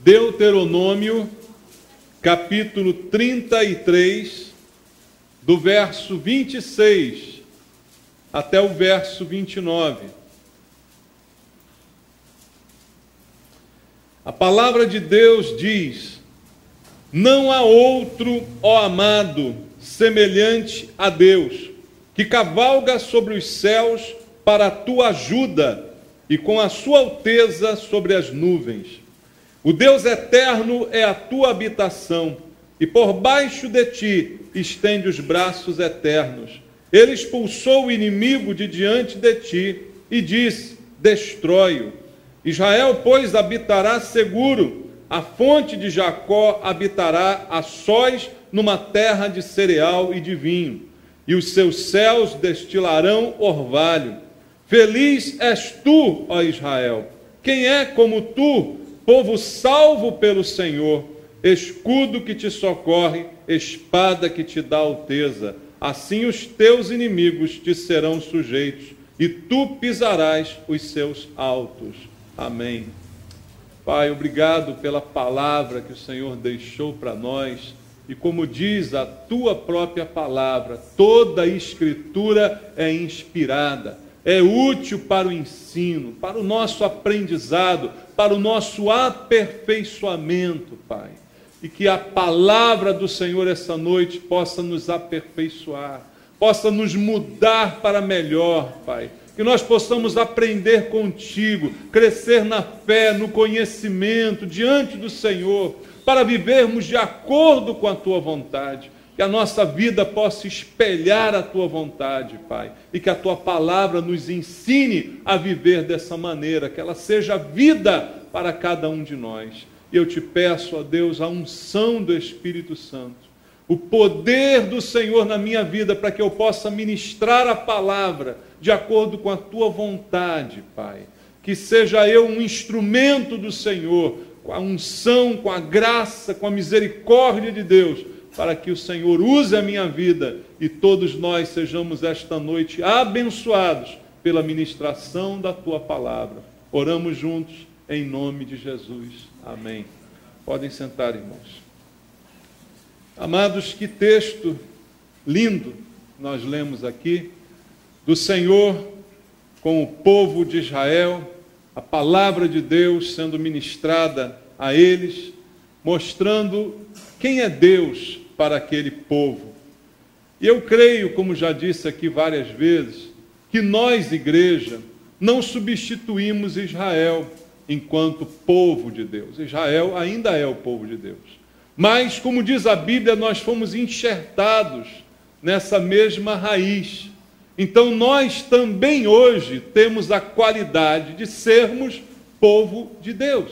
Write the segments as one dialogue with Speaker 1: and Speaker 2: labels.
Speaker 1: Deuteronômio, capítulo 33, do verso 26 até o verso 29. A palavra de Deus diz: não há outro, ó amado, semelhante a Deus, que cavalga sobre os céus para a tua ajuda e com a sua alteza sobre as nuvens. O Deus eterno é a tua habitação, e por baixo de ti estende os braços eternos. Ele expulsou o inimigo de diante de ti e disse: destrói-o. Israel, pois, habitará seguro, a fonte de Jacó habitará a sós numa terra de cereal e de vinho, e os seus céus destilarão orvalho. Feliz és tu, ó Israel! Quem é como tu, povo salvo pelo Senhor, escudo que te socorre, espada que te dá alteza. Assim os teus inimigos te serão sujeitos, e tu pisarás os seus altos. Amém. Pai, obrigado pela palavra que o Senhor deixou para nós, e como diz a tua própria palavra, toda a Escritura é inspirada, é útil para o ensino, para o nosso aprendizado, para o nosso aperfeiçoamento, Pai. E que a palavra do Senhor essa noite possa nos aperfeiçoar, possa nos mudar para melhor, Pai. Que nós possamos aprender contigo, crescer na fé, no conhecimento, diante do Senhor, para vivermos de acordo com a tua vontade. Que a nossa vida possa espelhar a tua vontade, Pai, e que a tua palavra nos ensine a viver dessa maneira, que ela seja vida para cada um de nós. E eu te peço, ó Deus, a unção do Espírito Santo, o poder do Senhor na minha vida, para que eu possa ministrar a palavra de acordo com a tua vontade, Pai. Que seja eu um instrumento do Senhor, com a unção, com a graça, com a misericórdia de Deus, para que o Senhor use a minha vida e todos nós sejamos esta noite abençoados pela ministração da tua palavra. Oramos juntos em nome de Jesus. Amém. Podem sentar, irmãos. Amados, que texto lindo nós lemos aqui, do Senhor com o povo de Israel, a palavra de Deus sendo ministrada a eles, mostrando quem é Deus para aquele povo. E eu creio, como já disse aqui várias vezes, que nós, igreja, não substituímos Israel enquanto povo de Deus. Israel ainda é o povo de Deus. Mas, como diz a Bíblia, nós fomos enxertados nessa mesma raiz. Então, nós também hoje temos a qualidade de sermos povo de Deus.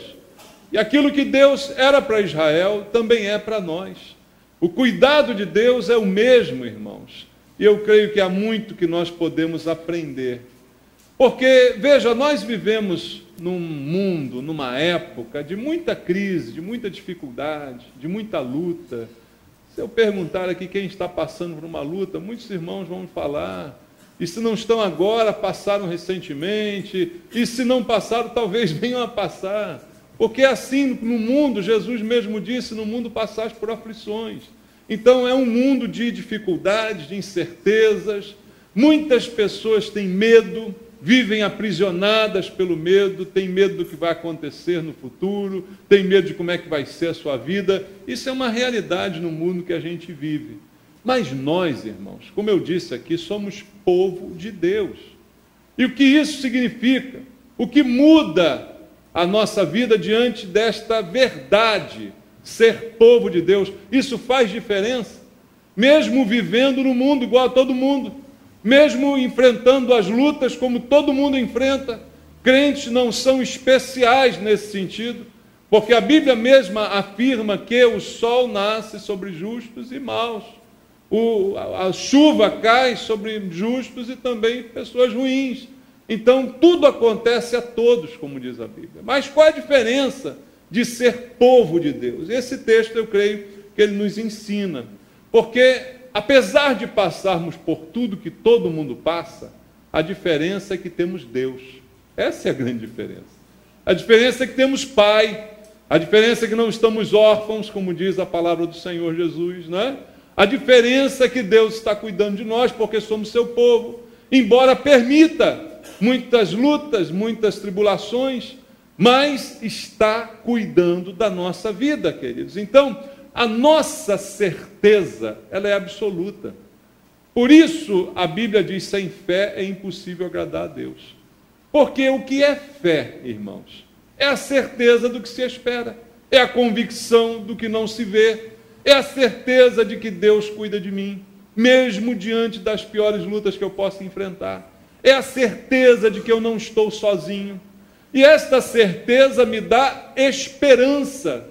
Speaker 1: E aquilo que Deus era para Israel também é para nós. O cuidado de Deus é o mesmo, irmãos. E eu creio que há muito que nós podemos aprender. Porque, veja, nós vivemos num mundo, numa época de muita crise, de muita dificuldade, de muita luta. Se eu perguntar aqui quem está passando por uma luta, muitos irmãos vão falar. E se não estão agora, passaram recentemente. E se não passaram, talvez venham a passar. Porque assim, no mundo, Jesus mesmo disse, no mundo passais por aflições. Então é um mundo de dificuldades, de incertezas. Muitas pessoas têm medo, vivem aprisionadas pelo medo, têm medo do que vai acontecer no futuro, têm medo de como é que vai ser a sua vida. Isso é uma realidade no mundo que a gente vive. Mas nós, irmãos, como eu disse aqui, somos povo de Deus. E o que isso significa? O que muda a nossa vida diante desta verdade, ser povo de Deus? Isso faz diferença, mesmo vivendo no mundo igual a todo mundo, mesmo enfrentando as lutas como todo mundo enfrenta. Crentes não são especiais nesse sentido, porque a Bíblia mesma afirma que o sol nasce sobre justos e maus, a chuva cai sobre justos e também pessoas ruins. Então, tudo acontece a todos, como diz a Bíblia. Mas qual é a diferença de ser povo de Deus? Esse texto, eu creio que ele nos ensina. Porque, apesar de passarmos por tudo que todo mundo passa, a diferença é que temos Deus. Essa é a grande diferença. A diferença é que temos Pai. A diferença é que não estamos órfãos, como diz a palavra do Senhor Jesus, né? A diferença é que Deus está cuidando de nós, porque somos seu povo, embora permita muitas lutas, muitas tribulações, mas está cuidando da nossa vida, queridos. Então, a nossa certeza, ela é absoluta. Por isso, a Bíblia diz, sem fé é impossível agradar a Deus. Porque o que é fé, irmãos? É a certeza do que se espera, é a convicção do que não se vê, é a certeza de que Deus cuida de mim, mesmo diante das piores lutas que eu possa enfrentar. É a certeza de que eu não estou sozinho. E esta certeza me dá esperança,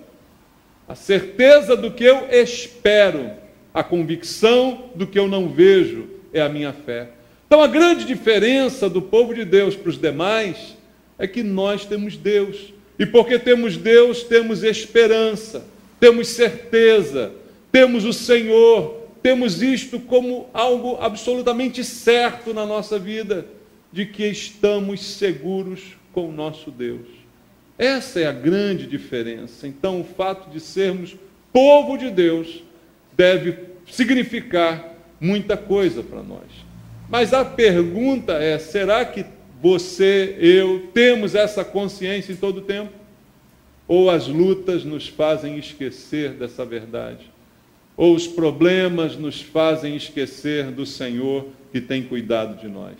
Speaker 1: a certeza do que eu espero, a convicção do que eu não vejo é a minha fé. Então, a grande diferença do povo de Deus para os demais é que nós temos Deus. E porque temos Deus, temos esperança, temos certeza, temos o Senhor, temos isto como algo absolutamente certo na nossa vida, de que estamos seguros com o nosso Deus. Essa é a grande diferença. Então, o fato de sermos povo de Deus deve significar muita coisa para nós. Mas a pergunta é, será que você, eu, temos essa consciência em todo o tempo? Ou as lutas nos fazem esquecer dessa verdade? Ou os problemas nos fazem esquecer do Senhor que tem cuidado de nós?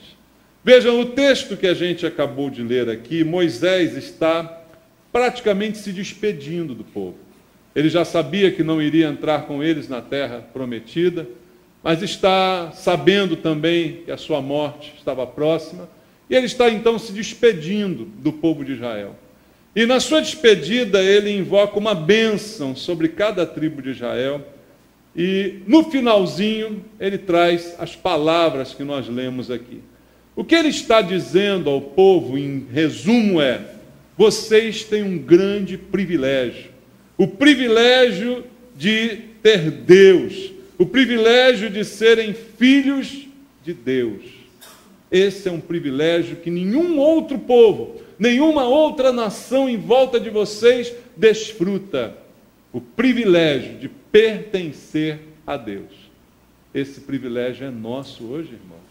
Speaker 1: Vejam, o texto que a gente acabou de ler aqui, Moisés está praticamente se despedindo do povo. Ele já sabia que não iria entrar com eles na terra prometida, mas está sabendo também que a sua morte estava próxima, e ele está então se despedindo do povo de Israel. E na sua despedida ele invoca uma bênção sobre cada tribo de Israel, e no finalzinho ele traz as palavras que nós lemos aqui. O que ele está dizendo ao povo, em resumo, é: vocês têm um grande privilégio, o privilégio de ter Deus, o privilégio de serem filhos de Deus. Esse é um privilégio que nenhum outro povo, nenhuma outra nação em volta de vocês desfruta. O privilégio de pertencer a Deus. Esse privilégio é nosso hoje, irmãos.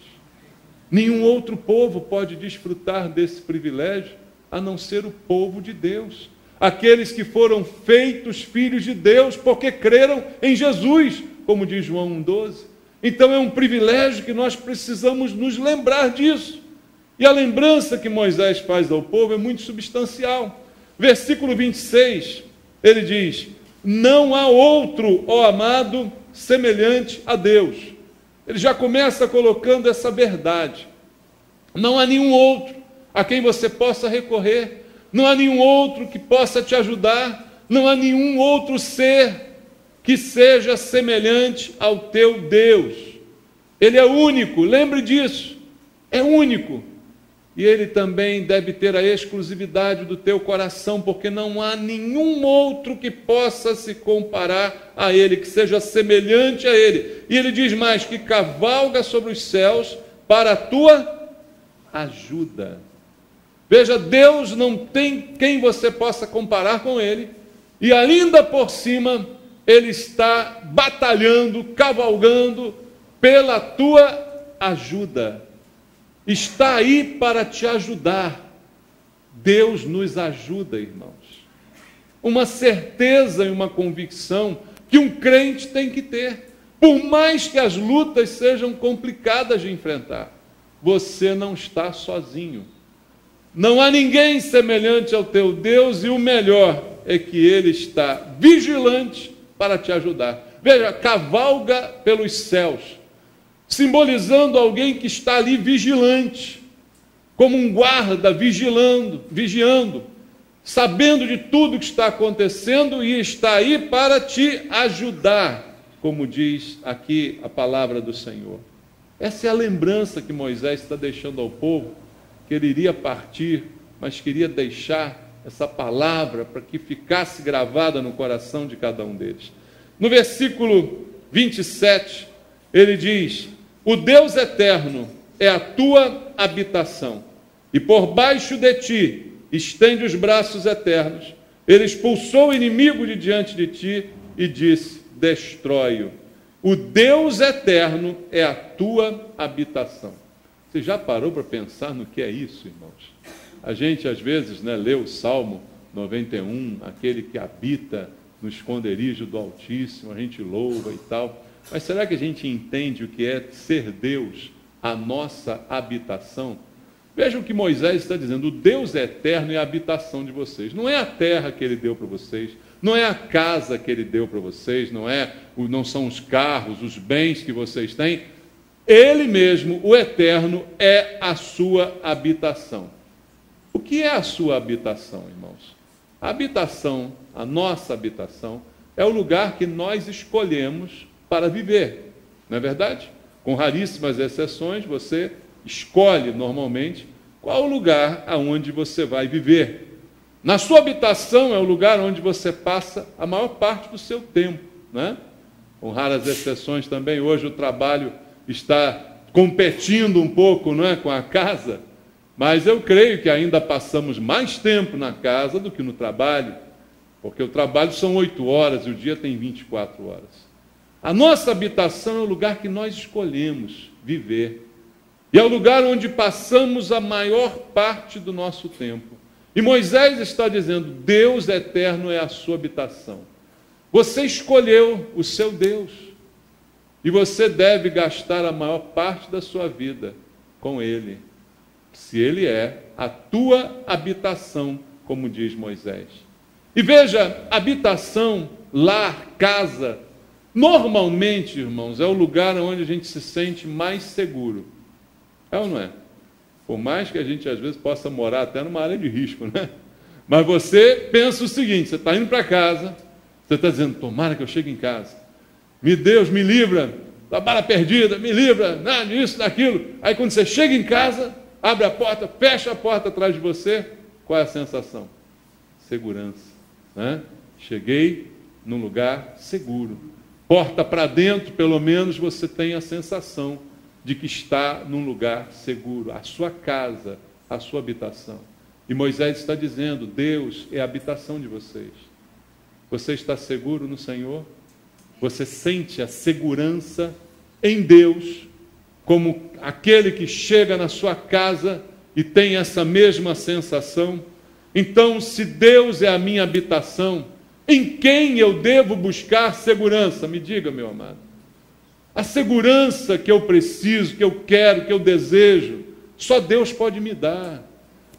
Speaker 1: Nenhum outro povo pode desfrutar desse privilégio, a não ser o povo de Deus. Aqueles que foram feitos filhos de Deus, porque creram em Jesus, como diz João 1,12. Então é um privilégio que nós precisamos nos lembrar disso. E a lembrança que Moisés faz ao povo é muito substancial. Versículo 26, ele diz: não há outro, ó amado, semelhante a Deus. Ele já começa colocando essa verdade. Não há nenhum outro a quem você possa recorrer, não há nenhum outro que possa te ajudar, não há nenhum outro ser que seja semelhante ao teu Deus. Ele é único, lembre disso, é único. E ele também deve ter a exclusividade do teu coração, porque não há nenhum outro que possa se comparar a ele, que seja semelhante a ele. E ele diz mais, que cavalga sobre os céus para a tua ajuda. Veja, Deus não tem quem você possa comparar com ele, e ainda por cima, ele está batalhando, cavalgando pela tua ajuda. Está aí para te ajudar. Deus nos ajuda, irmãos. Uma certeza e uma convicção que um crente tem que ter. Por mais que as lutas sejam complicadas de enfrentar, você não está sozinho. Não há ninguém semelhante ao teu Deus, e o melhor é que Ele está vigilante para te ajudar. Veja, cavalga pelos céus, simbolizando alguém que está ali vigilante, como um guarda vigiando, sabendo de tudo que está acontecendo, e está aí para te ajudar, como diz aqui a palavra do Senhor. Essa é a lembrança que Moisés está deixando ao povo, que ele iria partir, mas queria deixar essa palavra para que ficasse gravada no coração de cada um deles. No versículo 27, ele diz: o Deus eterno é a tua habitação, e por baixo de ti estende os braços eternos, Ele expulsou o inimigo de diante de ti e disse: destrói-o. O Deus eterno é a tua habitação. Você já parou para pensar no que é isso, irmãos? A gente, às vezes, lê o Salmo 91, aquele que habita no esconderijo do Altíssimo, a gente louva e tal. Mas será que a gente entende o que é ser Deus, a nossa habitação? Vejam o que Moisés está dizendo: o Deus eterno é a habitação de vocês. Não é a terra que ele deu para vocês, não é a casa que ele deu para vocês, não são os carros, os bens que vocês têm. Ele mesmo, o eterno, é a sua habitação. O que é a sua habitação, irmãos? A habitação, a nossa habitação, é o lugar que nós escolhemos para viver, não é verdade? Com raríssimas exceções, você escolhe normalmente qual o lugar aonde você vai viver. Na sua habitação é o lugar onde você passa a maior parte do seu tempo, né? Com raras exceções também, hoje o trabalho está competindo um pouco, não é, com a casa, mas eu creio que ainda passamos mais tempo na casa do que no trabalho, porque o trabalho são 8 horas e o dia tem 24 horas. A nossa habitação é o lugar que nós escolhemos viver. E é o lugar onde passamos a maior parte do nosso tempo. E Moisés está dizendo: Deus eterno é a sua habitação. Você escolheu o seu Deus. E você deve gastar a maior parte da sua vida com Ele. Se Ele é a tua habitação, como diz Moisés. E veja, habitação, lar, casa, normalmente, irmãos, é o lugar onde a gente se sente mais seguro. É ou não é? Por mais que a gente, às vezes, possa morar até numa área de risco, né? Mas você pensa o seguinte: você está indo para casa, você está dizendo, tomara que eu chegue em casa. Deus, me livra da bala perdida, me livra disso, daquilo. Aí quando você chega em casa, abre a porta, fecha a porta atrás de você, qual é a sensação? Segurança, né? Cheguei num lugar seguro. Porta para dentro, pelo menos você tem a sensação de que está num lugar seguro, a sua casa, a sua habitação. E Moisés está dizendo: Deus é a habitação de vocês. Você está seguro no Senhor? Você sente a segurança em Deus, como aquele que chega na sua casa e tem essa mesma sensação? Então, se Deus é a minha habitação, em quem eu devo buscar segurança? Me diga, meu amado. A segurança que eu preciso, que eu quero, que eu desejo, só Deus pode me dar.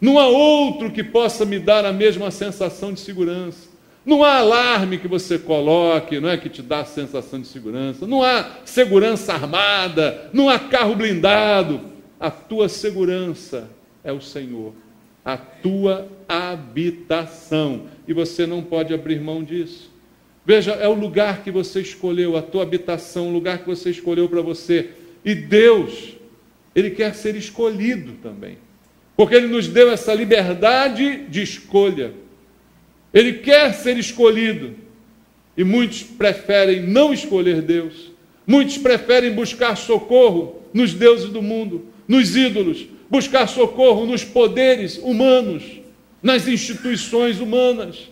Speaker 1: Não há outro que possa me dar a mesma sensação de segurança. Não há alarme que você coloque, não é, que te dá a sensação de segurança. Não há segurança armada, não há carro blindado. A tua segurança é o Senhor, a tua habitação. E você não pode abrir mão disso. Veja, é o lugar que você escolheu, a tua habitação, o lugar que você escolheu para você. E Deus, Ele quer ser escolhido também, porque Ele nos deu essa liberdade de escolha. Ele quer ser escolhido. E muitos preferem não escolher Deus. Muitos preferem buscar socorro nos deuses do mundo, nos ídolos, buscar socorro nos poderes humanos, nas instituições humanas.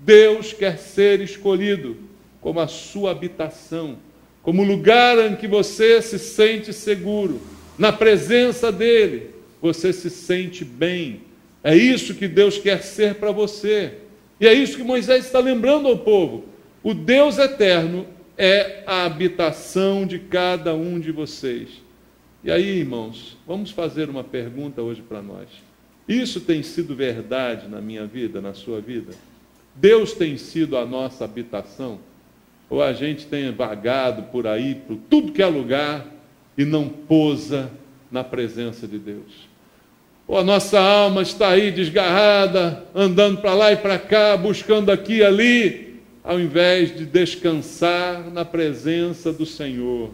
Speaker 1: Deus quer ser escolhido como a sua habitação, como lugar em que você se sente seguro. Na presença dEle, você se sente bem. É isso que Deus quer ser para você. E é isso que Moisés está lembrando ao povo. O Deus eterno é a habitação de cada um de vocês. E aí, irmãos, vamos fazer uma pergunta hoje para nós. Isso tem sido verdade na minha vida, na sua vida? Deus tem sido a nossa habitação? Ou a gente tem vagado por aí, por tudo que é lugar, e não pousa na presença de Deus? Ou a nossa alma está aí desgarrada, andando para lá e para cá, buscando aqui e ali, ao invés de descansar na presença do Senhor?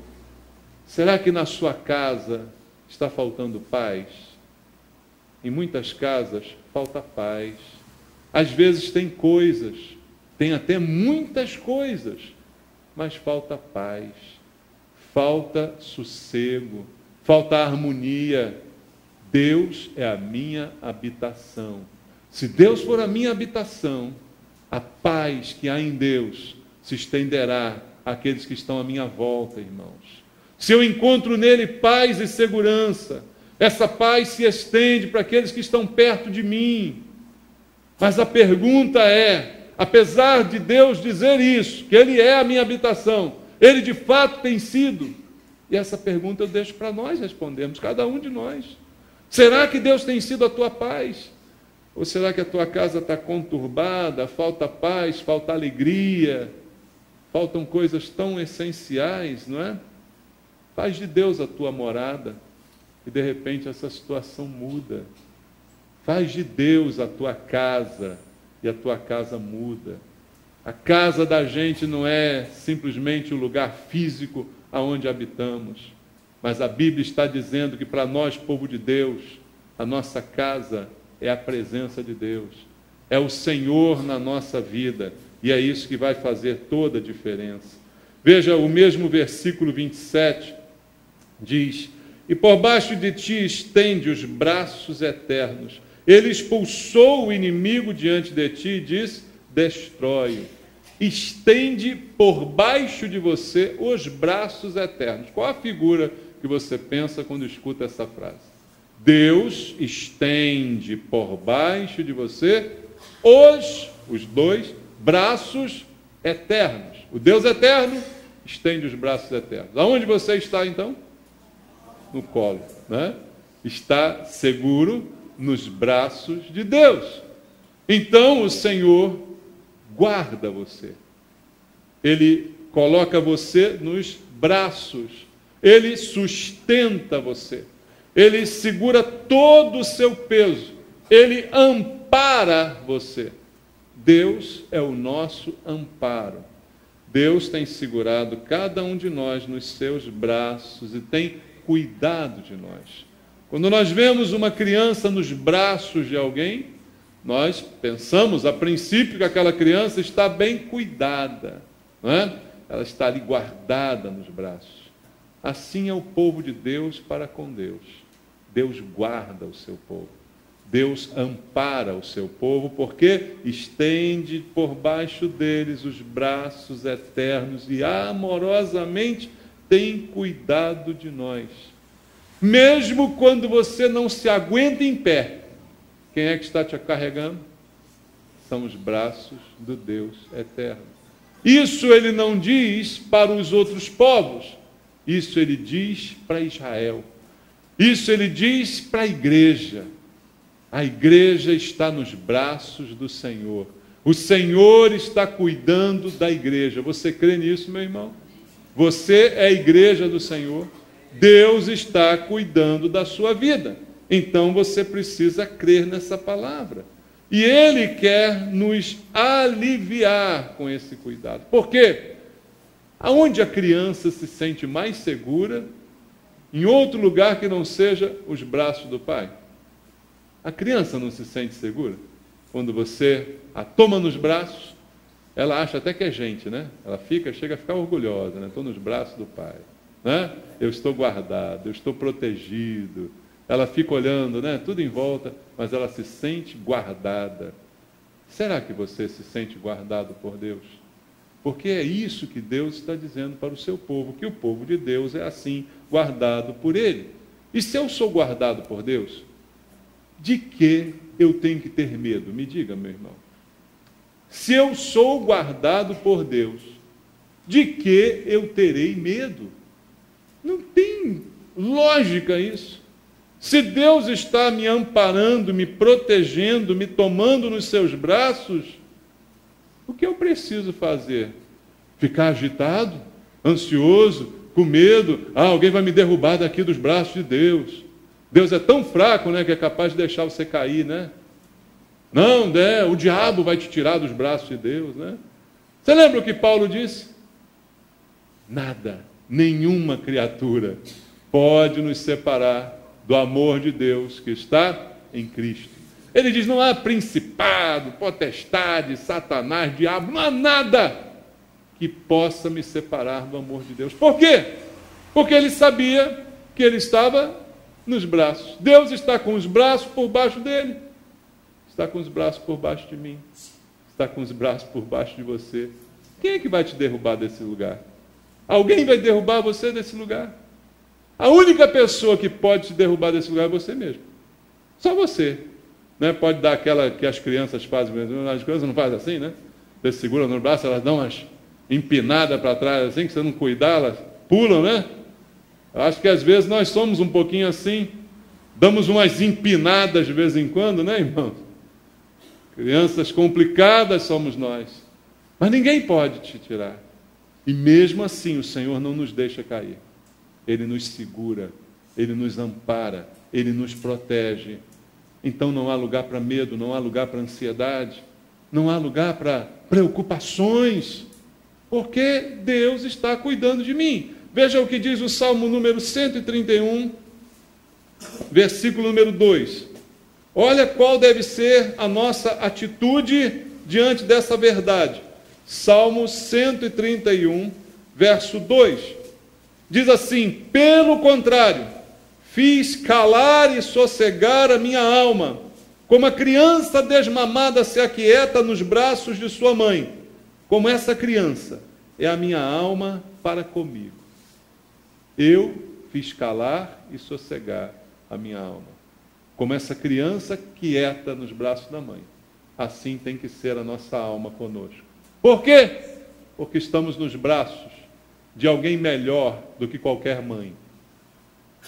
Speaker 1: Será que na sua casa está faltando paz? Em muitas casas falta paz. Às vezes tem coisas, tem até muitas coisas, mas falta paz, falta sossego, falta harmonia. Deus é a minha habitação. Se Deus for a minha habitação, A paz que há em Deus se estenderá àqueles que estão à minha volta, irmãos. Se eu encontro nele paz e segurança, essa paz se estende para aqueles que estão perto de mim. Mas a pergunta é, apesar de Deus dizer isso, que ele é a minha habitação, ele de fato tem sido, e essa pergunta eu deixo para nós respondermos, cada um de nós. Será que Deus tem sido a tua paz? Ou será que a tua casa está conturbada, falta paz, falta alegria, faltam coisas tão essenciais, não é? Faz de Deus a tua morada e de repente essa situação muda. Faz de Deus a tua casa e a tua casa muda. A casa da gente não é simplesmente o lugar físico aonde habitamos, mas a Bíblia está dizendo que para nós, povo de Deus, a nossa casa é a presença de Deus, é o Senhor na nossa vida, e é isso que vai fazer toda a diferença. Veja, o mesmo versículo 27 diz: e por baixo de ti estende os braços eternos. Ele expulsou o inimigo diante de ti e diz: destrói-o. Estende por baixo de você os braços eternos. Qual a figura que você pensa quando escuta essa frase? Deus estende por baixo de você os dois braços eternos. O Deus eterno estende os braços eternos. Aonde você está então? No colo, né? Está seguro nos braços de Deus. Então o Senhor guarda você. Ele coloca você nos braços. Ele sustenta você. Ele segura todo o seu peso. Ele ampara você. Deus é o nosso amparo. Deus tem segurado cada um de nós nos seus braços e tem cuidado de nós. Quando nós vemos uma criança nos braços de alguém, nós pensamos a princípio que aquela criança está bem cuidada, não é? Ela está ali guardada nos braços. Assim é o povo de Deus para com Deus. Deus guarda o seu povo. Deus ampara o seu povo, porque estende por baixo deles os braços eternos e amorosamente tem cuidado de nós. Mesmo quando você não se aguenta em pé, quem é que está te carregando? São os braços do Deus eterno. Isso ele não diz para os outros povos, isso ele diz para Israel. Isso ele diz para a igreja. A igreja está nos braços do Senhor. O Senhor está cuidando da igreja. Você crê nisso, meu irmão? Você é a igreja do Senhor. Deus está cuidando da sua vida. Então você precisa crer nessa palavra. E Ele quer nos aliviar com esse cuidado. Por quê? Aonde a criança se sente mais segura? Em outro lugar que não seja os braços do pai? A criança não se sente segura? Quando você a toma nos braços, ela acha até que é gente, né? Ela chega a ficar orgulhosa, né? Estou nos braços do pai, né? Eu estou guardado, eu estou protegido. Ela fica olhando, né? Tudo em volta, mas ela se sente guardada. Será que você se sente guardado por Deus? Porque é isso que Deus está dizendo para o seu povo, que o povo de Deus é assim, guardado por Ele. E se eu sou guardado por Deus, de que eu tenho que ter medo? Me diga, meu irmão. Se eu sou guardado por Deus, de que eu terei medo? Não tem lógica isso. Se Deus está me amparando, me protegendo, me tomando nos seus braços, o que eu preciso fazer? Ficar agitado, ansioso, com medo? Alguém vai me derrubar daqui dos braços de Deus. Deus é tão fraco, né, que é capaz de deixar você cair, né? Não, né, o diabo vai te tirar dos braços de Deus, né? Você lembra o que Paulo disse? Nada, nenhuma criatura pode nos separar do amor de Deus que está em Cristo. Ele diz, não há principado, potestade, Satanás, diabo, não há nada que possa me separar do amor de Deus. Por quê? Porque ele sabia que ele estava nos braços. Deus está com os braços por baixo dele. Está com os braços por baixo de mim. está com os braços por baixo de você. Quem é que vai te derrubar desse lugar? Alguém vai derrubar você desse lugar? A única pessoa que pode te derrubar desse lugar é você mesmo. Só você. Né? Pode dar aquela que as crianças fazem, as crianças não fazem assim, né? Você segura no braço, elas dão umas empinadas para trás, assim, que você não cuidar, elas pulam, né? Eu acho que às vezes nós somos um pouquinho assim, damos umas empinadas de vez em quando, né, irmãos? Crianças complicadas somos nós. Mas ninguém pode te tirar. E mesmo assim o Senhor não nos deixa cair. Ele nos segura, Ele nos ampara, Ele nos protege. Então não há lugar para medo, não há lugar para ansiedade, não há lugar para preocupações, porque Deus está cuidando de mim. Veja o que diz o Salmo número 131, versículo número 2. Olha qual deve ser a nossa atitude diante dessa verdade. Salmo 131, verso 2. Diz assim: pelo contrário, fiz calar e sossegar a minha alma, como a criança desmamada se aquieta nos braços de sua mãe. Como essa criança é a minha alma para comigo. Eu fiz calar e sossegar a minha alma. Como essa criança quieta nos braços da mãe. Assim tem que ser a nossa alma conosco. Por quê? Porque estamos nos braços de alguém melhor do que qualquer mãe.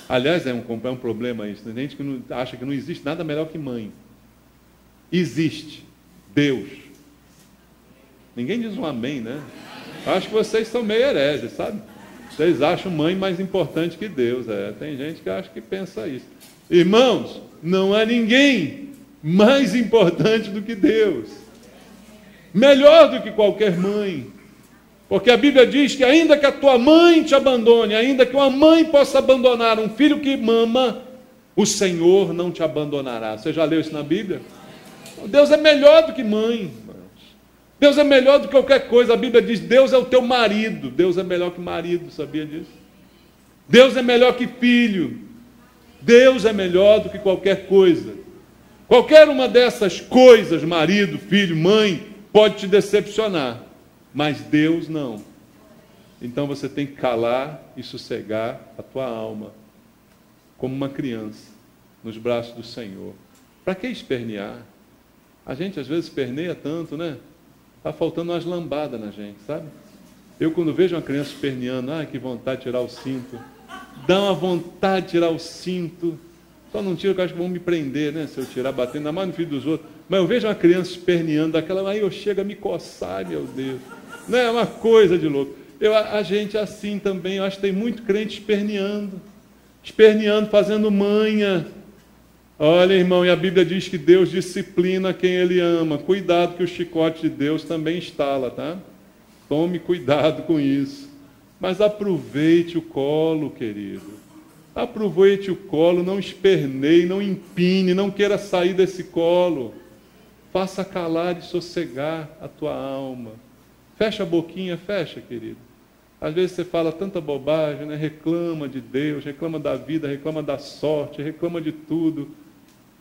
Speaker 1: Aliás, é um problema isso. Tem gente que acha que não existe nada melhor que mãe. Existe Deus. Ninguém diz um amém, né? Acho que vocês são meio hereges, sabe? Vocês acham mãe mais importante que Deus. Tem gente que acha que pensa isso. Irmãos, não há ninguém mais importante do que Deus. Melhor do que qualquer mãe. Porque a Bíblia diz que ainda que a tua mãe te abandone, ainda que uma mãe possa abandonar um filho que mama, o Senhor não te abandonará. Você já leu isso na Bíblia? Deus é melhor do que mãe. Deus é melhor do que qualquer coisa. A Bíblia diz: Deus é o teu marido. Deus é melhor que marido, sabia disso? Deus é melhor que filho. Deus é melhor do que qualquer coisa. Qualquer uma dessas coisas, marido, filho, mãe, pode te decepcionar, mas Deus não. Então você tem que calar e sossegar a tua alma, como uma criança, nos braços do Senhor. Para que espernear? A gente às vezes esperneia tanto, né? Está faltando umas lambadas na gente, sabe? Eu quando vejo uma criança esperneando, que vontade de tirar o cinto. Dá uma vontade de tirar o cinto. Só não tiro, porque eu acho que vão me prender, né? Se eu tirar, batendo, ainda mais no filho dos outros. Mas eu vejo uma criança esperneando daquela, aí eu chego a me coçar, meu Deus. Não é uma coisa de louco. A gente assim também, eu acho que tem muito crente esperneando, fazendo manha. Olha, irmão, e a Bíblia diz que Deus disciplina quem Ele ama. Cuidado que o chicote de Deus também estala, tá? Tome cuidado com isso. Mas aproveite o colo, querido. Aproveite o colo, não esperneie, não empine, não queira sair desse colo. Faça calar e sossegar a tua alma. Fecha a boquinha, fecha, querido. Às vezes você fala tanta bobagem, né? Reclama de Deus, reclama da vida, reclama da sorte, reclama de tudo.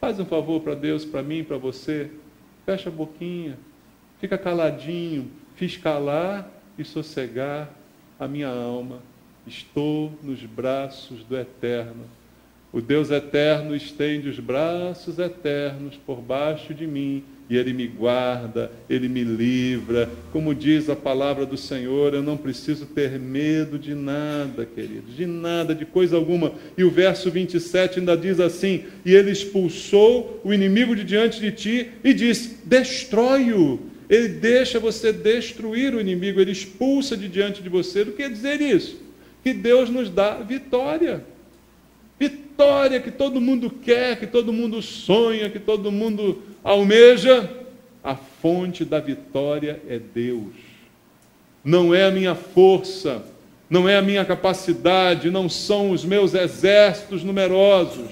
Speaker 1: Faz um favor para Deus, para mim, para você. Fecha a boquinha, fica caladinho. Fiz calar e sossegar a minha alma. Estou nos braços do Eterno. O Deus eterno estende os braços eternos por baixo de mim, e Ele me guarda, Ele me livra. Como diz a palavra do Senhor, eu não preciso ter medo de nada, querido, de nada, de coisa alguma. E o verso 27 ainda diz assim: e Ele expulsou o inimigo de diante de ti e disse: destrói-o. Ele deixa você destruir o inimigo, Ele expulsa de diante de você. O que quer dizer isso? Que Deus nos dá vitória. Vitória que todo mundo quer, que todo mundo sonha, que todo mundo almeja. A fonte da vitória é Deus. Não é a minha força, não é a minha capacidade, não são os meus exércitos numerosos.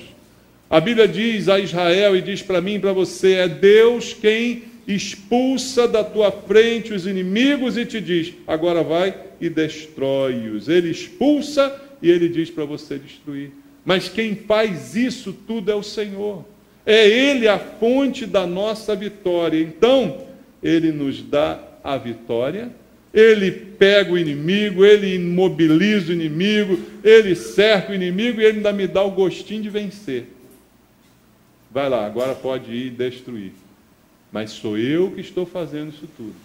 Speaker 1: A Bíblia diz a Israel e diz para mim e para você: é Deus quem expulsa da tua frente os inimigos e te diz: agora vai e destrói-os. Ele expulsa e Ele diz para você destruir. Mas quem faz isso tudo é o Senhor. É Ele a fonte da nossa vitória. Então, Ele nos dá a vitória, Ele pega o inimigo, Ele imobiliza o inimigo, Ele cerca o inimigo e Ele ainda me dá o gostinho de vencer. Vai lá, agora pode ir destruir. Mas sou eu que estou fazendo isso tudo.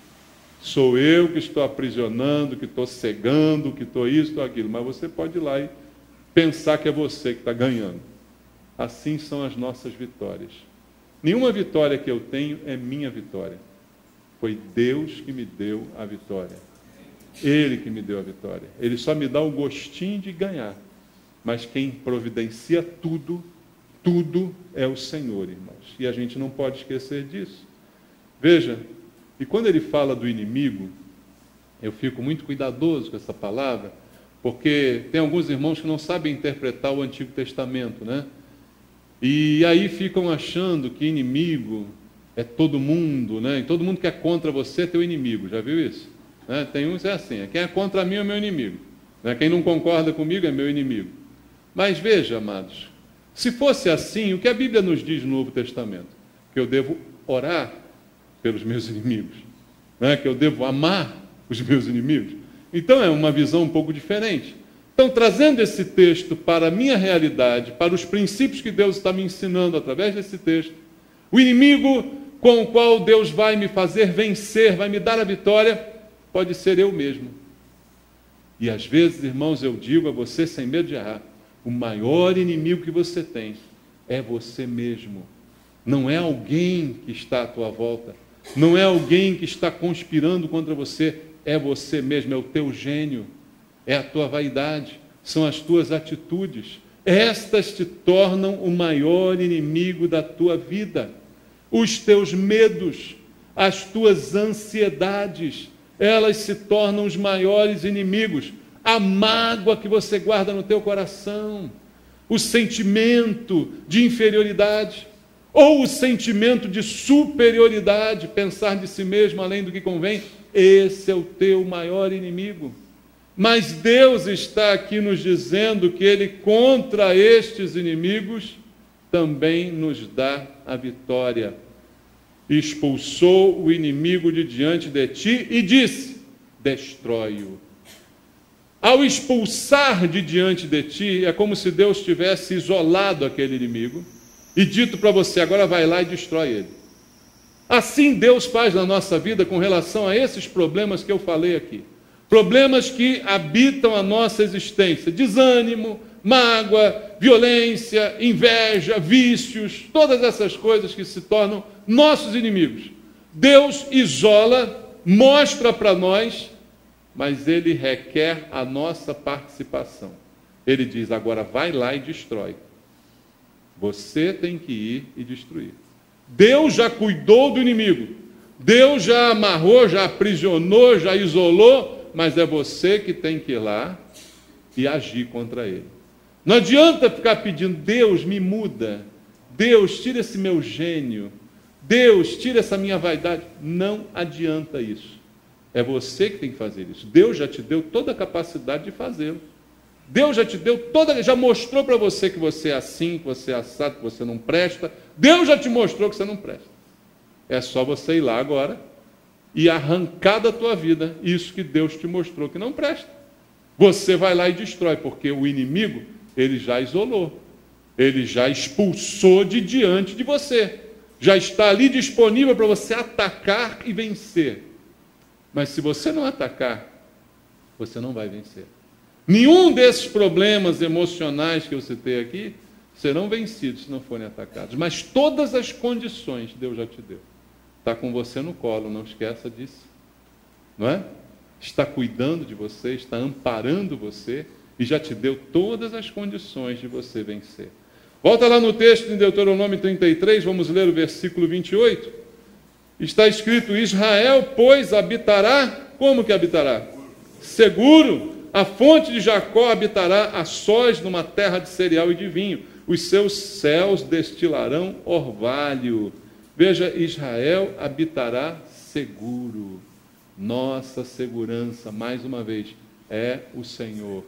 Speaker 1: Sou eu que estou aprisionando, que estou cegando, que estou isso, estou aquilo. Mas você pode ir lá e pensar que é você que está ganhando. Assim são as nossas vitórias. Nenhuma vitória que eu tenho é minha vitória. Foi Deus que me deu a vitória. Ele que me deu a vitória. Ele só me dá o gostinho de ganhar. Mas quem providencia tudo, tudo é o Senhor, irmãos. E a gente não pode esquecer disso. Veja, e quando ele fala do inimigo, eu fico muito cuidadoso com essa palavra, porque tem alguns irmãos que não sabem interpretar o Antigo Testamento, né? E aí ficam achando que inimigo é todo mundo, né? E todo mundo que é contra você é teu inimigo, já viu isso? Né? Tem uns que é assim, quem é contra mim é meu inimigo, né? Quem não concorda comigo é meu inimigo. Mas veja, amados, se fosse assim, o que a Bíblia nos diz no Novo Testamento? Que eu devo orar pelos meus inimigos, né? Que eu devo amar os meus inimigos. Então é uma visão um pouco diferente. Então, trazendo esse texto para a minha realidade, para os princípios que Deus está me ensinando através desse texto, o inimigo com o qual Deus vai me fazer vencer, vai me dar a vitória, pode ser eu mesmo. E às vezes, irmãos, eu digo a você sem medo de errar, o maior inimigo que você tem é você mesmo. Não é alguém que está à tua volta, não é alguém que está conspirando contra você, é você mesmo, é o teu gênio, é a tua vaidade, são as tuas atitudes. Estas te tornam o maior inimigo da tua vida. Os teus medos, as tuas ansiedades, elas se tornam os maiores inimigos. A mágoa que você guarda no teu coração, o sentimento de inferioridade, ou o sentimento de superioridade, pensar de si mesmo além do que convém, esse é o teu maior inimigo. Mas Deus está aqui nos dizendo que Ele, contra estes inimigos, também nos dá a vitória. Expulsou o inimigo de diante de ti e disse, destrói-o. Ao expulsar de diante de ti, é como se Deus tivesse isolado aquele inimigo e dito para você, agora vai lá e destrói ele. Assim Deus faz na nossa vida com relação a esses problemas que eu falei aqui. Problemas que habitam a nossa existência, desânimo, mágoa, violência, inveja, vícios, todas essas coisas que se tornam nossos inimigos. Deus isola, mostra para nós, mas Ele requer a nossa participação. Ele diz, agora vai lá e destrói. Você tem que ir e destruir. Deus já cuidou do inimigo, Deus já amarrou, já aprisionou, já isolou, mas é você que tem que ir lá e agir contra ele. Não adianta ficar pedindo, Deus me muda, Deus tira esse meu gênio, Deus tira essa minha vaidade. Não adianta isso. É você que tem que fazer isso. Deus já te deu toda a capacidade de fazê-lo. Deus já te deu já mostrou para você que você é assim, que você é assado, que você não presta. Deus já te mostrou que você não presta. É só você ir lá agora e arrancar da tua vida isso que Deus te mostrou que não presta. Você vai lá e destrói, porque o inimigo, ele já isolou, ele já expulsou de diante de você, já está ali disponível para você atacar e vencer. Mas se você não atacar, você não vai vencer. Nenhum desses problemas emocionais que eu citei aqui serão vencidos se não forem atacados, mas todas as condições Deus já te deu. Está com você no colo, não esqueça disso. Não é? Está cuidando de você, está amparando você e já te deu todas as condições de você vencer. Volta lá no texto em Deuteronômio 33, vamos ler o versículo 28. Está escrito, Israel, pois, habitará, como que habitará? Seguro. A fonte de Jacó habitará a sós numa terra de cereal e de vinho. Os seus céus destilarão orvalho. Veja, Israel habitará seguro. Nossa segurança, mais uma vez, é o Senhor.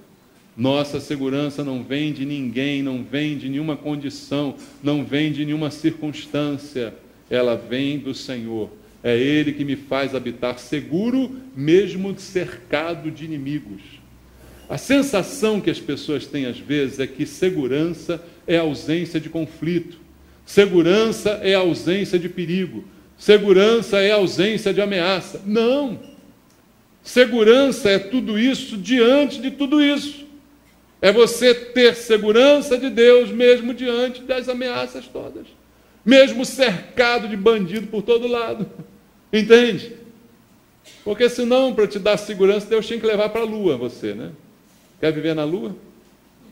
Speaker 1: Nossa segurança não vem de ninguém, não vem de nenhuma condição, não vem de nenhuma circunstância. Ela vem do Senhor. É Ele que me faz habitar seguro, mesmo cercado de inimigos. A sensação que as pessoas têm às vezes é que segurança é ausência de conflito, segurança é ausência de perigo, segurança é ausência de ameaça. Não! Segurança é tudo isso diante de tudo isso. É você ter segurança de Deus mesmo diante das ameaças todas, mesmo cercado de bandido por todo lado. Entende? Porque senão, para te dar segurança, Deus tinha que levar para a lua você, né? Quer viver na lua?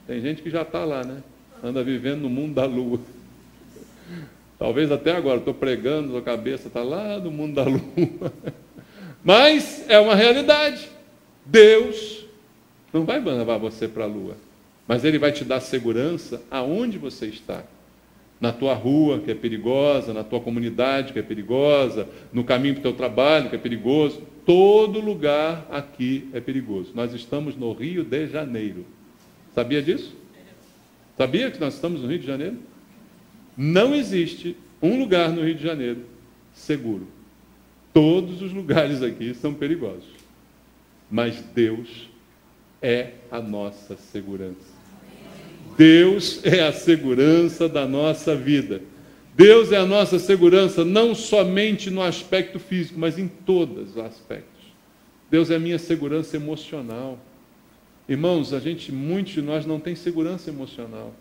Speaker 1: Tem gente que já está lá, né? Anda vivendo no mundo da lua. Talvez até agora, estou pregando, a cabeça está lá no mundo da lua. Mas é uma realidade. Deus não vai levar você para a lua, mas Ele vai te dar segurança aonde você está. Na tua rua, que é perigosa, na tua comunidade, que é perigosa, no caminho para o teu trabalho, que é perigoso. Todo lugar aqui é perigoso. Nós estamos no Rio de Janeiro. Sabia disso? Sabia que nós estamos no Rio de Janeiro? Não existe um lugar no Rio de Janeiro seguro. Todos os lugares aqui são perigosos. Mas Deus é a nossa segurança. Deus é a segurança da nossa vida. Deus é a nossa segurança não somente no aspecto físico, mas em todos os aspectos. Deus é a minha segurança emocional. Irmãos, muitos de nós não tem segurança emocional.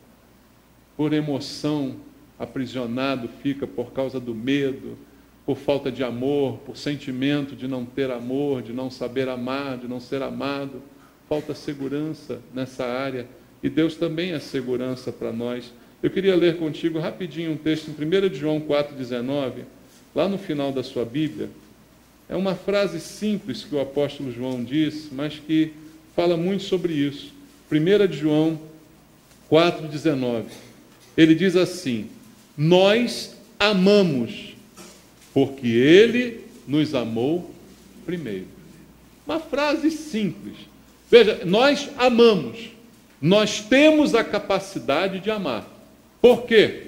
Speaker 1: Por emoção, aprisionado fica por causa do medo, por falta de amor, por sentimento de não ter amor, de não saber amar, de não ser amado. Falta segurança nessa área. E Deus também é segurança para nós. Eu queria ler contigo rapidinho um texto em 1 João 4,19, lá no final da sua Bíblia. É uma frase simples que o apóstolo João diz, mas que fala muito sobre isso. 1 João 4,19. Ele diz assim: nós amamos, porque Ele nos amou primeiro. Uma frase simples. Veja, nós amamos. Nós temos a capacidade de amar. Por quê?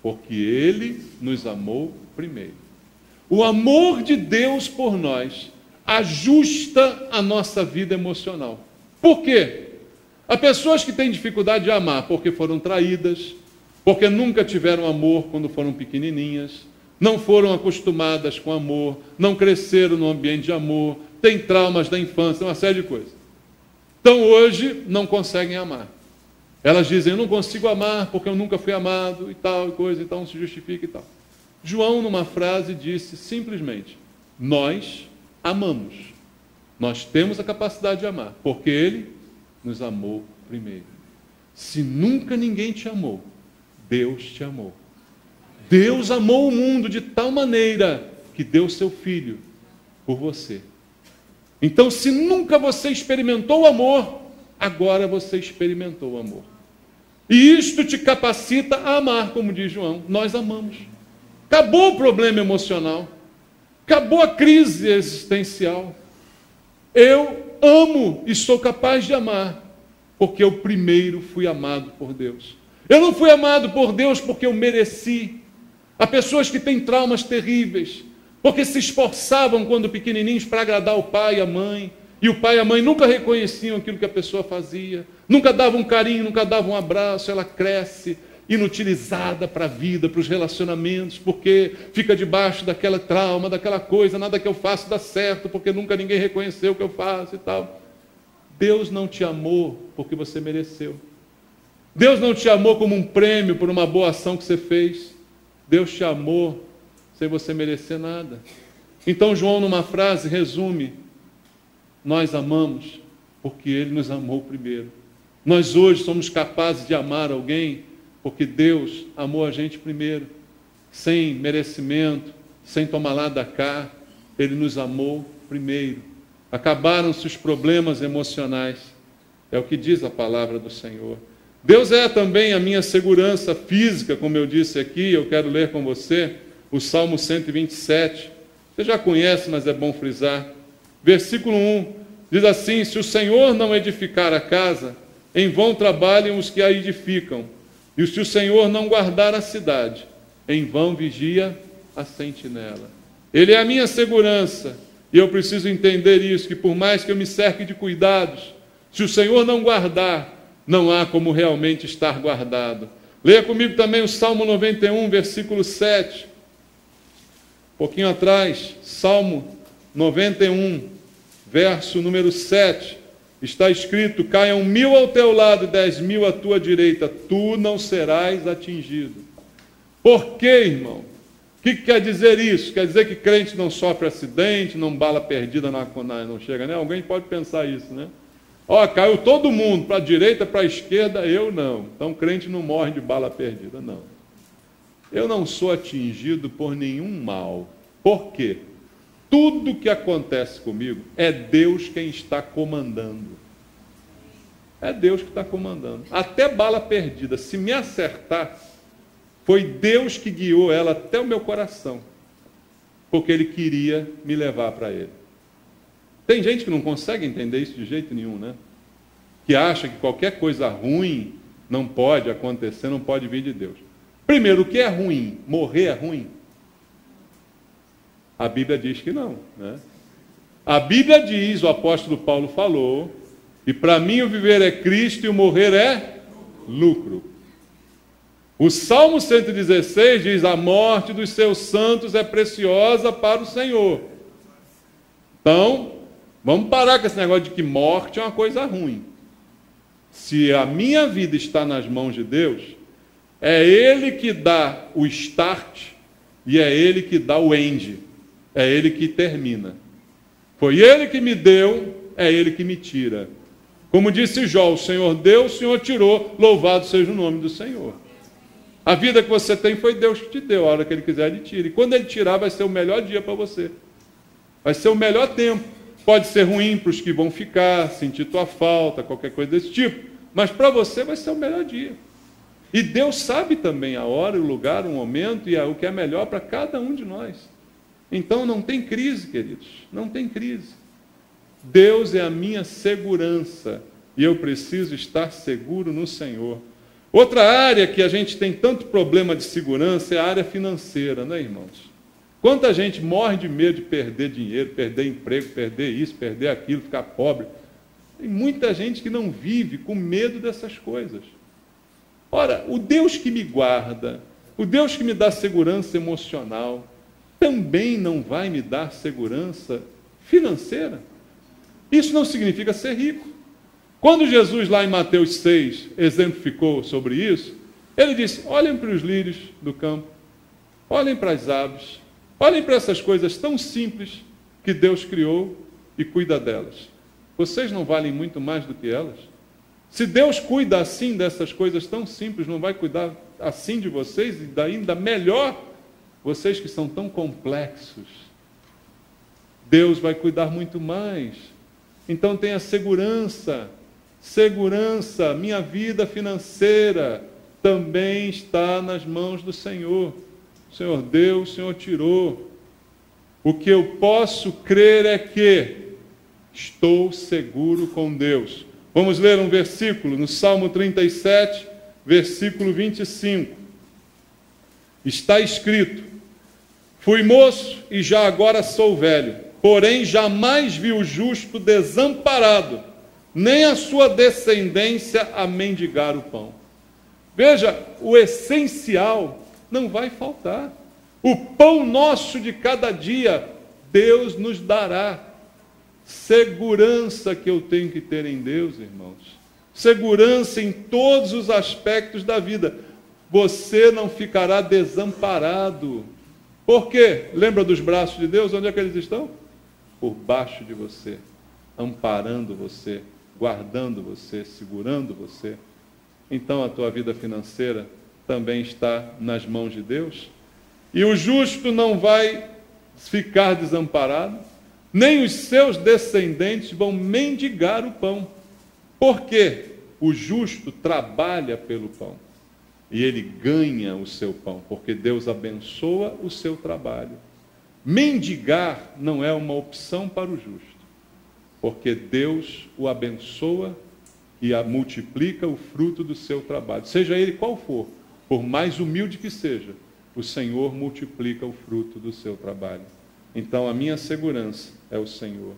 Speaker 1: Porque Ele nos amou primeiro. O amor de Deus por nós ajusta a nossa vida emocional. Por quê? Há pessoas que têm dificuldade de amar porque foram traídas, porque nunca tiveram amor quando foram pequenininhas, não foram acostumadas com amor, não cresceram no ambiente de amor, têm traumas da infância, uma série de coisas. Então hoje não conseguem amar. Elas dizem, eu não consigo amar porque eu nunca fui amado e tal, e coisa, então se justifica e tal. João, numa frase, disse simplesmente, nós amamos. Nós temos a capacidade de amar, porque Ele nos amou primeiro. Se nunca ninguém te amou, Deus te amou. Deus amou o mundo de tal maneira que deu seu Filho por você. Então, se nunca você experimentou o amor, agora você experimentou o amor. E isto te capacita a amar, como diz João. Nós amamos. Acabou o problema emocional. Acabou a crise existencial. Eu amo e sou capaz de amar, porque eu primeiro fui amado por Deus. Eu não fui amado por Deus porque eu mereci. Há pessoas que têm traumas terríveis, porque se esforçavam quando pequenininhos para agradar o pai e a mãe, e o pai e a mãe nunca reconheciam aquilo que a pessoa fazia, nunca davam um carinho, nunca davam um abraço. Ela cresce inutilizada para a vida, para os relacionamentos, porque fica debaixo daquela trauma, daquela coisa, nada que eu faço dá certo, porque nunca ninguém reconheceu o que eu faço e tal. Deus não te amou porque você mereceu. Deus não te amou como um prêmio por uma boa ação que você fez. Deus te amou sem você merecer nada. Então João, numa frase, resume: nós amamos porque Ele nos amou primeiro. Nós hoje somos capazes de amar alguém porque Deus amou a gente primeiro, sem merecimento, sem tomar lá da cá. Ele nos amou primeiro. Acabaram-se os problemas emocionais. É o que diz a palavra do Senhor. Deus é também a minha segurança física, como eu disse aqui. Eu quero ler com você o Salmo 127. Você já conhece, mas é bom frisar. Versículo 1 diz assim: se o Senhor não edificar a casa, em vão trabalham os que a edificam. E se o Senhor não guardar a cidade, em vão vigia a sentinela. Ele é a minha segurança. E eu preciso entender isso, que por mais que eu me cerque de cuidados, se o Senhor não guardar, não há como realmente estar guardado. Leia comigo também o Salmo 91, versículo 7. Um pouquinho atrás, Salmo 91, verso número 7. Está escrito: caiam 1000 ao teu lado e 10.000 à tua direita, tu não serás atingido. Por quê, irmão? O que quer dizer isso? Quer dizer que crente não sofre acidente, não bala perdida, não chega, né? Alguém pode pensar isso, né? Ó, caiu todo mundo, para a direita, para a esquerda, eu não. Então crente não morre de bala perdida, não. Eu não sou atingido por nenhum mal. Por quê? Tudo que acontece comigo é Deus quem está comandando. É Deus que está comandando. Até bala perdida, se me acertar, foi Deus que guiou ela até o meu coração, porque Ele queria me levar para Ele. Tem gente que não consegue entender isso de jeito nenhum, né? Que acha que qualquer coisa ruim não pode acontecer, não pode vir de Deus. Primeiro, o que é ruim? Morrer é ruim? A Bíblia diz que não, né? A Bíblia diz, o apóstolo Paulo falou, e para mim o viver é Cristo e o morrer é lucro. O Salmo 116 diz: a morte dos seus santos é preciosa para o Senhor. Então, vamos parar com esse negócio de que morte é uma coisa ruim. Se a minha vida está nas mãos de Deus, é Ele que dá o start e é Ele que dá o end. É Ele que termina. Foi Ele que me deu, é Ele que me tira. Como disse Jó: o Senhor deu, o Senhor tirou, louvado seja o nome do Senhor. A vida que você tem foi Deus que te deu, a hora que Ele quiser Ele tira. E quando Ele tirar, vai ser o melhor dia para você. Vai ser o melhor tempo. Pode ser ruim para os que vão ficar, sentir tua falta, qualquer coisa desse tipo. Mas para você vai ser o melhor dia. E Deus sabe também a hora, o lugar, o momento e o que é melhor para cada um de nós. Então não tem crise, queridos. Não tem crise. Deus é a minha segurança. E eu preciso estar seguro no Senhor. Outra área que a gente tem tanto problema de segurança é a área financeira, né, irmãos? Quanta gente morre de medo de perder dinheiro, perder emprego, perder isso, perder aquilo, ficar pobre. Tem muita gente que não vive com medo dessas coisas. Ora, o Deus que me guarda, o Deus que me dá segurança emocional, também não vai me dar segurança financeira. Isso não significa ser rico. Quando Jesus, lá em Mateus 6, exemplificou sobre isso, ele disse: olhem para os lírios do campo, olhem para as aves, olhem para essas coisas tão simples que Deus criou e cuida delas. Vocês não valem muito mais do que elas? Se Deus cuida assim dessas coisas tão simples, não vai cuidar assim de vocês e ainda melhor, vocês que são tão complexos? Deus vai cuidar muito mais. Então tenha segurança. Segurança, minha vida financeira também está nas mãos do Senhor. O Senhor deu, o Senhor tirou. O que eu posso crer é que estou seguro com Deus. Vamos ler um versículo no Salmo 37, versículo 25. Está escrito: fui moço e já agora sou velho, porém jamais vi o justo desamparado, nem a sua descendência a mendigar o pão. Veja, o essencial não vai faltar. O pão nosso de cada dia, Deus nos dará. Segurança que eu tenho que ter em Deus, irmãos. Segurança em todos os aspectos da vida. Você não ficará desamparado. Por quê? Lembra dos braços de Deus? Onde é que eles estão? Por baixo de você, amparando você, guardando você, segurando você. Então a tua vida financeira também está nas mãos de Deus. E o justo não vai ficar desamparado, nem os seus descendentes vão mendigar o pão. Por quê? O justo trabalha pelo pão e ele ganha o seu pão, porque Deus abençoa o seu trabalho. Mendigar não é uma opção para o justo, porque Deus o abençoa e multiplica o fruto do seu trabalho. Seja ele qual for, por mais humilde que seja, o Senhor multiplica o fruto do seu trabalho. então a minha segurança é o Senhor.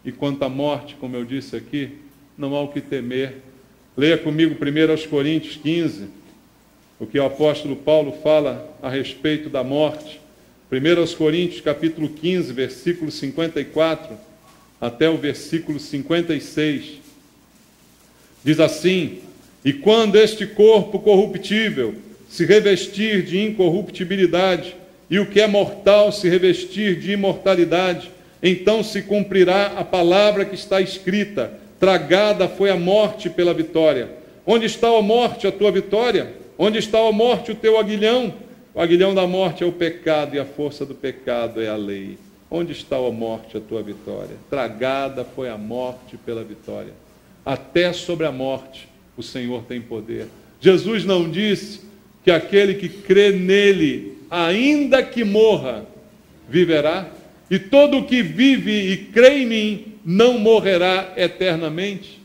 Speaker 1: E quanto à morte, como eu disse aqui, não há o que temer. Leia comigo 1 Coríntios 15, o que o apóstolo Paulo fala a respeito da morte. 1 Coríntios capítulo 15, versículo 54 até o versículo 56. Diz assim: e quando este corpo corruptível se revestir de incorruptibilidade, e o que é mortal se revestir de imortalidade, então se cumprirá a palavra que está escrita: tragada foi a morte pela vitória. Onde está, a morte, a tua vitória? Onde está, a morte, o teu aguilhão? O aguilhão da morte é o pecado, e a força do pecado é a lei. Onde está, a morte, a tua vitória? Tragada foi a morte pela vitória. Até sobre a morte o Senhor tem poder. Jesus não disse que aquele que crê nele, ainda que morra, viverá? E todo o que vive e crê em mim não morrerá eternamente?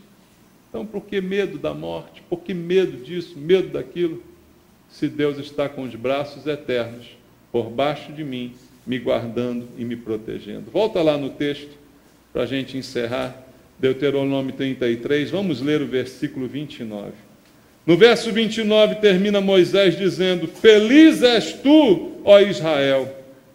Speaker 1: Então, por que medo da morte? Por que medo disso, medo daquilo? Se Deus está com os braços eternos por baixo de mim, me guardando e me protegendo. Volta lá no texto, para a gente encerrar, Deuteronômio 33, vamos ler o versículo 29. No verso 29 termina Moisés dizendo: feliz és tu, ó Israel,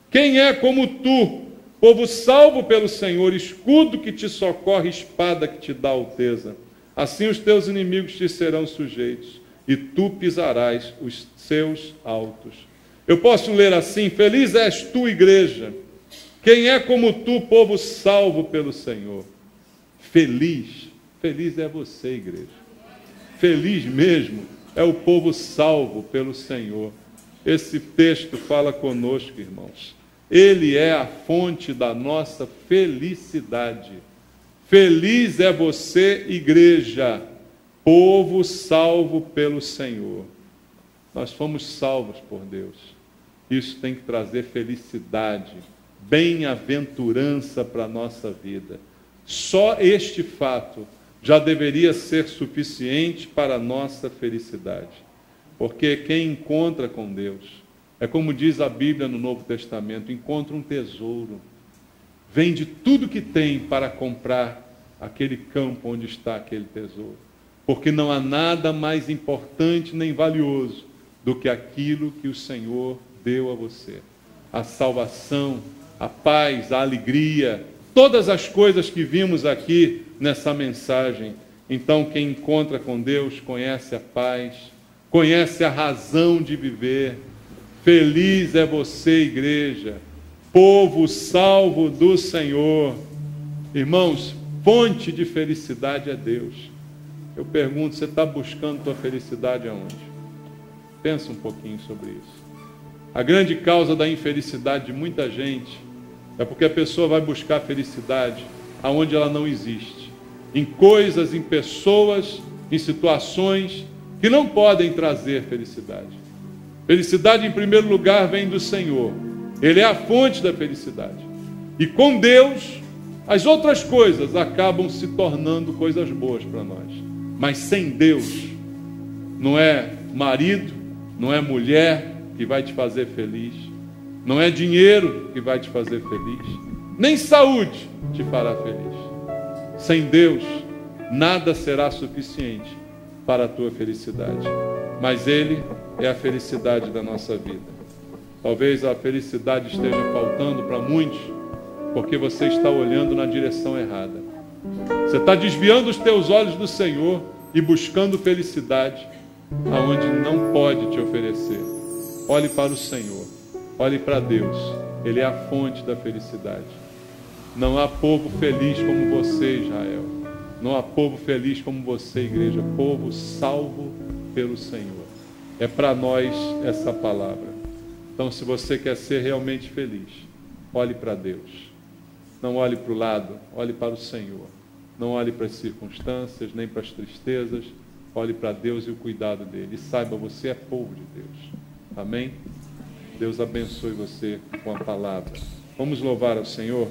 Speaker 1: quem é como tu, povo salvo pelo Senhor, escudo que te socorre, espada que te dá alteza. Assim os teus inimigos te serão sujeitos, e tu pisarás os seus altos. Eu posso ler assim: feliz és tu, igreja, quem é como tu, povo salvo pelo Senhor. Feliz é você, igreja. Feliz mesmo é o povo salvo pelo Senhor. Esse texto fala conosco, irmãos. Ele é a fonte da nossa felicidade. Feliz é você, igreja, povo salvo pelo Senhor. Nós fomos salvos por Deus. Isso tem que trazer felicidade, bem-aventurança para a nossa vida. Só este fato já deveria ser suficiente para a nossa felicidade. Porque quem encontra com Deus, é como diz a Bíblia no Novo Testamento, encontra um tesouro. Vende tudo que tem para comprar aquele campo onde está aquele tesouro. Porque não há nada mais importante nem valioso do que aquilo que o Senhor deu a você. A salvação, a paz, a alegria, todas as coisas que vimos aqui nessa mensagem. Então, quem encontra com Deus conhece a paz, conhece a razão de viver. Feliz é você, igreja, povo salvo do Senhor. Irmãos, fonte de felicidade é Deus. Eu pergunto, você está buscando tua felicidade aonde? Pensa um pouquinho sobre isso. A grande causa da infelicidade de muita gente é porque a pessoa vai buscar felicidade aonde ela não existe. Em coisas, em pessoas, em situações que não podem trazer felicidade. Felicidade, em primeiro lugar, vem do Senhor. Ele é a fonte da felicidade. E com Deus, as outras coisas acabam se tornando coisas boas para nós. Mas sem Deus, não é marido, não é mulher que vai te fazer feliz. Não é dinheiro que vai te fazer feliz, nem saúde te fará feliz. Sem Deus, nada será suficiente para a tua felicidade. Mas Ele é a felicidade da nossa vida. Talvez a felicidade esteja faltando para muitos, porque você está olhando na direção errada. Você está desviando os teus olhos do Senhor e buscando felicidade aonde não pode te oferecer. Olhe para o Senhor. Olhe para Deus, Ele é a fonte da felicidade. Não há povo feliz como você, Israel. Não há povo feliz como você, igreja. Povo salvo pelo Senhor. É para nós essa palavra. Então, se você quer ser realmente feliz, olhe para Deus. Não olhe para o lado, olhe para o Senhor. Não olhe para as circunstâncias, nem para as tristezas. Olhe para Deus e o cuidado dEle. E saiba, você é povo de Deus. Amém? Deus abençoe você com a palavra. Vamos louvar ao Senhor.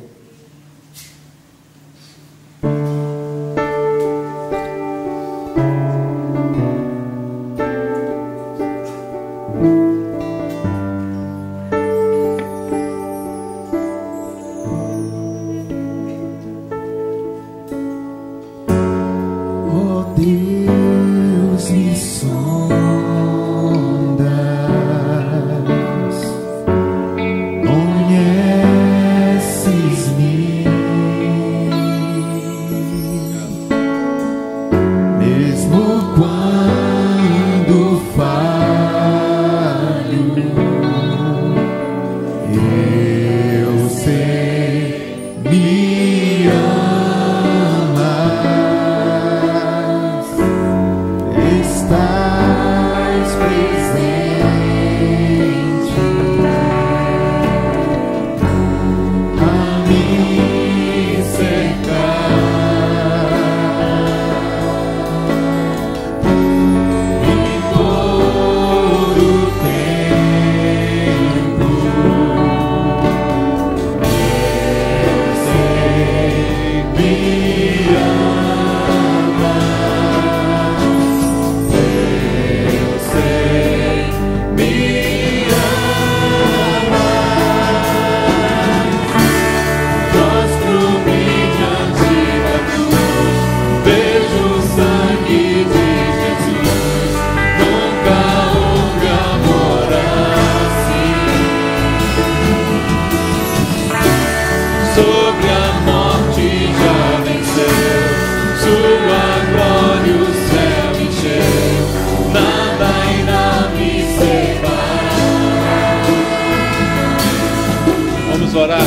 Speaker 1: orar.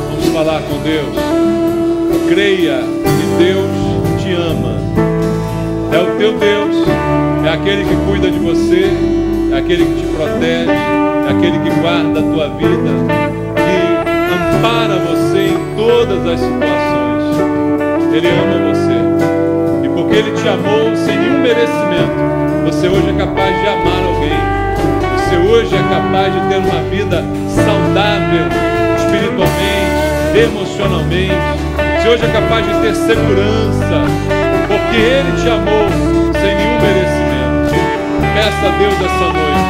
Speaker 1: Vamos falar com Deus. Creia que Deus te ama. É o teu Deus, é aquele que cuida de você, é aquele que te protege, é aquele que guarda a tua vida, que ampara você em todas as situações. Ele ama você. E porque Ele te amou sem nenhum merecimento, você hoje é capaz de amar alguém. Você hoje é capaz de ter uma vida saudável, espiritualmente, emocionalmente. Você hoje é capaz de ter segurança, porque Ele te amou sem nenhum merecimento. Peça a Deus essa noite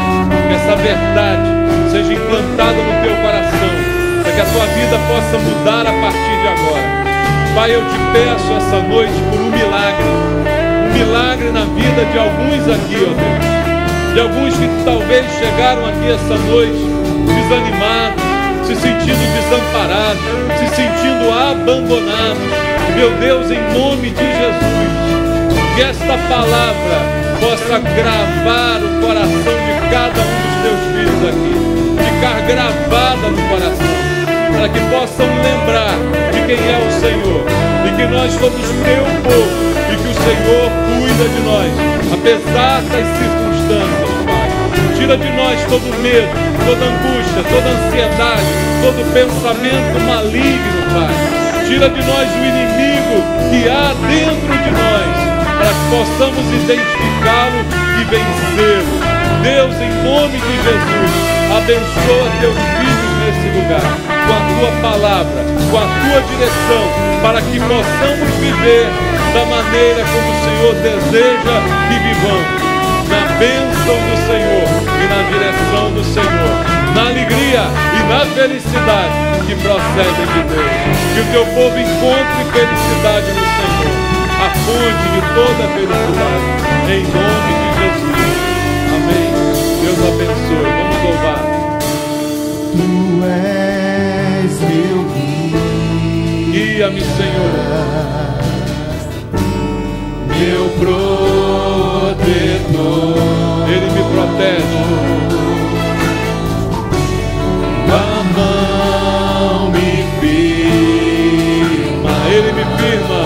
Speaker 1: que essa verdade seja implantada no teu coração, para que a tua vida possa mudar a partir de agora. Pai, eu te peço essa noite por um milagre na vida de alguns aqui, ó Deus, de alguns que talvez chegaram aqui essa noite desanimados, se sentindo desamparados, se sentindo abandonados. Meu Deus, em nome de Jesus, que esta palavra possa gravar o coração de cada um dos teus filhos aqui, ficar gravada no coração, para que possam lembrar de quem é o Senhor, e que nós somos teu povo, e que o Senhor cuida de nós, apesar das circunstâncias, Pai. Tira de nós todo medo, toda angústia, toda ansiedade, todo pensamento maligno, Pai. Tira de nós o inimigo que há dentro de nós, para que possamos identificá-lo e vencê-lo. Deus, em nome de Jesus, abençoa teus filhos nesse lugar, com a tua palavra, com a tua direção, para que possamos viver da maneira como o Senhor deseja que vivamos, na bênção do Senhor e na direção do Senhor, na alegria e na felicidade que procedem de Deus. Que o teu povo encontre felicidade no Senhor, a fonte de toda a felicidade, em nome de Jesus. Amém. Deus abençoe. Vamos louvar.
Speaker 2: Tu és meu guia.
Speaker 1: Guia-me, Senhor.
Speaker 2: Meu protetor.
Speaker 1: Ele me protege.
Speaker 2: A mão me firma.
Speaker 1: Ele me firma.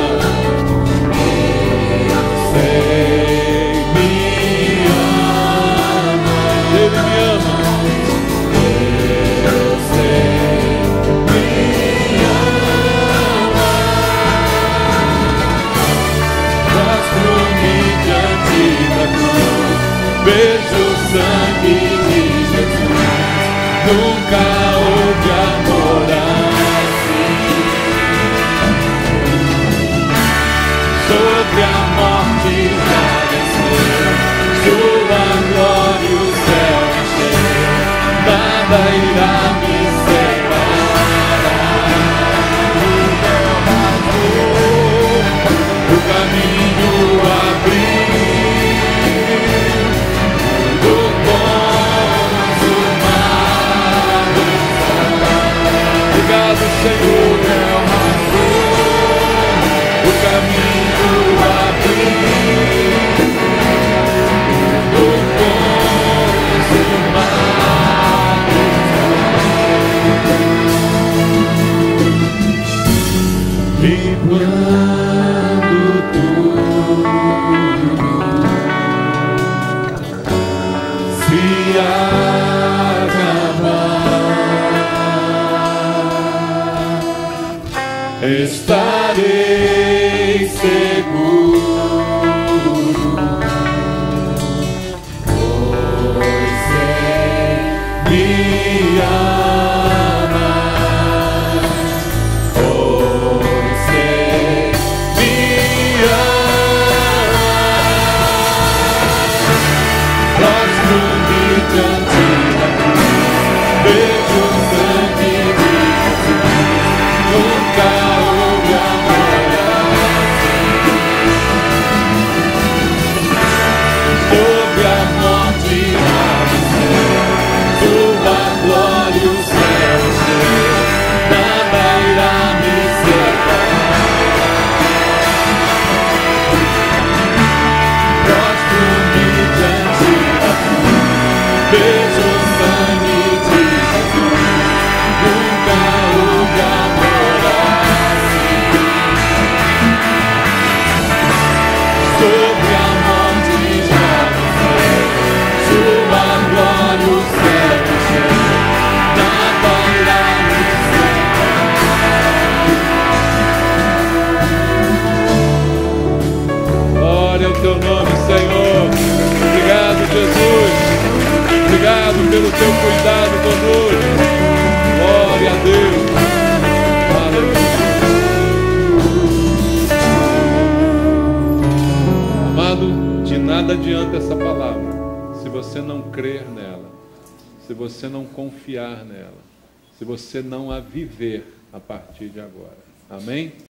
Speaker 2: Vejo o sangue de Jesus, nunca houve amor assim. Sobre a morte já venceu, sua glória o céu encheu, nada irá me separar. O caminho abriu.
Speaker 1: Senhor é o
Speaker 2: o caminho abriu, o consumado, limpando tudo, se estarei seguro, pois sei me amar, pois sei me amar. Prostro-me diante da cruz, vejo o sangue de Jesus, nunca vejo o sangue de Jesus, nunca
Speaker 1: teu cuidado conosco. Glória a Deus. Aleluia. Amado, de nada adianta essa palavra se você não crer nela, se você não confiar nela, se você não a viver a partir de agora. Amém?